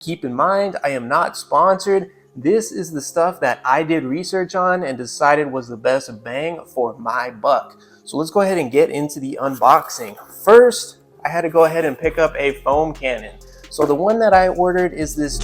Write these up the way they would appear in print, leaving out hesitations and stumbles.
Keep in mind, I am not sponsored. This is the stuff that I did research on and decided was the best bang for my buck. So let's go ahead and get into the unboxing. First, I had to go ahead and pick up a foam cannon. So the one that I ordered is this.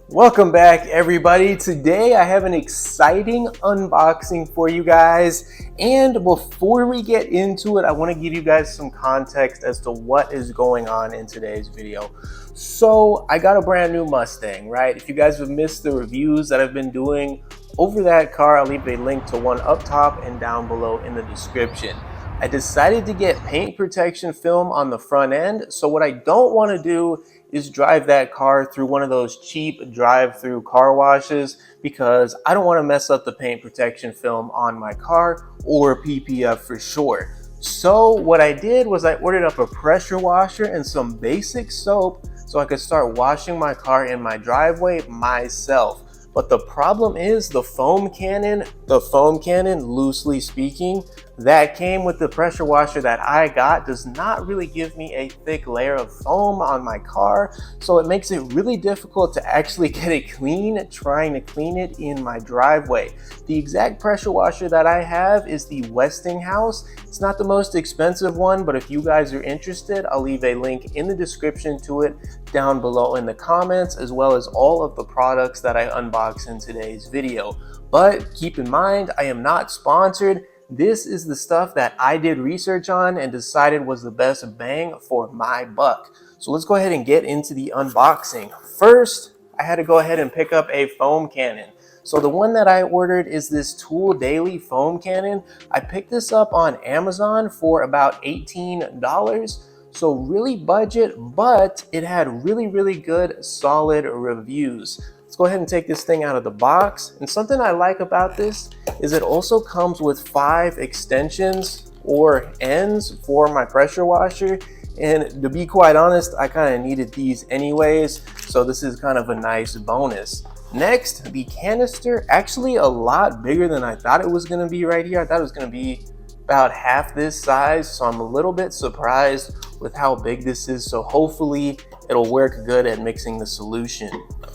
Welcome back, everybody. Today I have an exciting unboxing for you guys. And before we get into it, I want to give you guys some context as to what is going on in today's video. So I got a brand new Mustang, right? If you guys have missed the reviews that I've been doing over that car, I'll leave a link to one up top and down below in the description. I decided to get paint protection film on the front end. So what I don't want to do is drive that car through one of those cheap drive-through car washes, because I don't want to mess up the paint protection film on my car, or PPF for short. So what I did was I ordered up a pressure washer and some basic soap so I could start washing my car in my driveway myself. But the problem is the foam cannon, loosely speaking, that came with the pressure washer that I got does not really give me a thick layer of foam on my car. So it makes it really difficult to actually get it clean, trying to clean it in my driveway. The exact pressure washer that I have is the Westinghouse. It's not the most expensive one, but if you guys are interested, I'll leave a link in the description to it down below in the comments, as well as all of the products that I unbox in today's video. But keep in mind, I am not sponsored. This is the stuff that I did research on and decided was the best bang for my buck. So let's go ahead and get into the unboxing. First, I had to go ahead and pick up a foam cannon. So the one that I ordered is this Tool Daily foam cannon. I picked this up on Amazon for about $18. So really budget, but it had really good solid reviews. Let's go ahead and take this thing out of the box. And something I like about this is it also comes with 5 extensions or ends for my pressure washer. And to be quite honest, I kind of needed these anyways, so this is kind of a nice bonus. Next, the canister, actually a lot bigger than I thought it was going to be right here. I thought it was going to be about half this size, so I'm a little bit surprised with how big this is. So hopefully it'll work good at mixing the solution.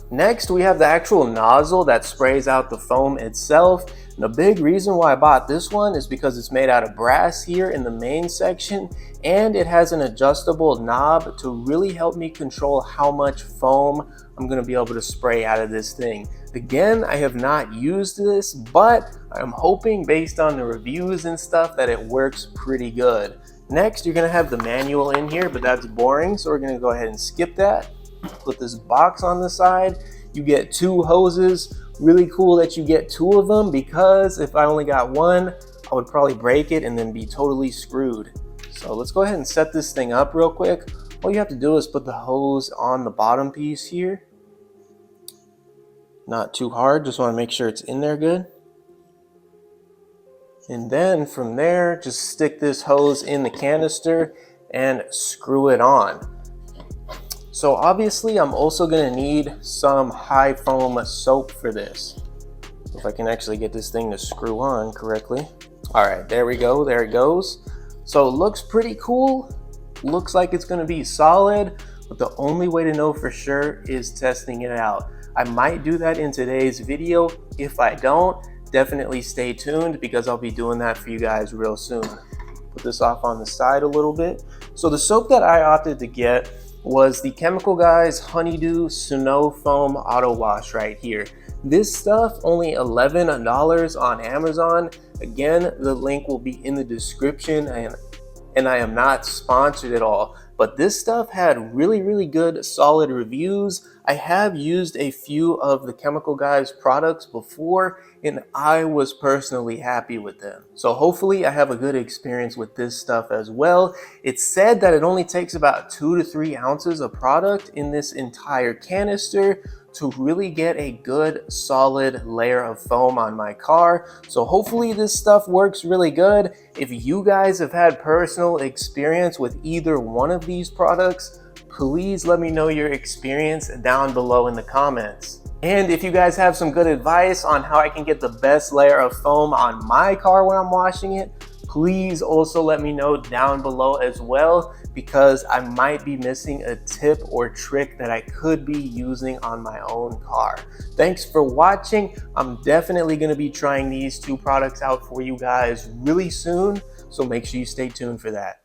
Next, we have the actual nozzle that sprays out the foam itself. And a big reason why I bought this one is because it's made out of brass here in the main section, and it has an adjustable knob to really help me control how much foam I'm going to be able to spray out of this thing. Again, I have not used this, but I'm hoping based on the reviews and stuff that it works pretty good. Next, you're going to have the manual in here, but that's boring, so we're going to go ahead and skip that. Put this box on the side. You get 2 hoses. Really cool that you get 2 of them, because if I only got one, I would probably break it and then be totally screwed. So let's go ahead and set this thing up real quick. All you have to do is put the hose on the bottom piece here. Not too hard, just want to make sure it's in there good. And then from there, just stick this hose in the canister and screw it on. So obviously I'm also going to need some high foam soap for this. If I can actually get this thing to screw on correctly. All right, there we go, there it goes. So it looks pretty cool. Looks like it's going to be solid, but the only way to know for sure is testing it out. I might do that in today's video. If I don't, definitely stay tuned, because I'll be doing that for you guys real soon. Put this off on the side a little bit. So the soap that I opted to get was the Chemical Guys Honeydew Snow Foam Auto Wash right here. This stuff only $11 on Amazon. Again, the link will be in the description, and I am not sponsored at all, but this stuff had really good solid reviews. I have used a few of the Chemical Guys products before, and I was personally happy with them. So hopefully I have a good experience with this stuff as well. It's said that it only takes about 2 to 3 ounces of product in this entire canister to really get a good solid layer of foam on my car. So hopefully this stuff works really good. If you guys have had personal experience with either one of these products, please let me know your experience down below in the comments. And if you guys have some good advice on how I can get the best layer of foam on my car when I'm washing it, Please also let me know down below as well, because I might be missing a tip or trick that I could be using on my own car. Thanks for watching. I'm definitely going to be trying these two products out for you guys really soon, so make sure you stay tuned for that.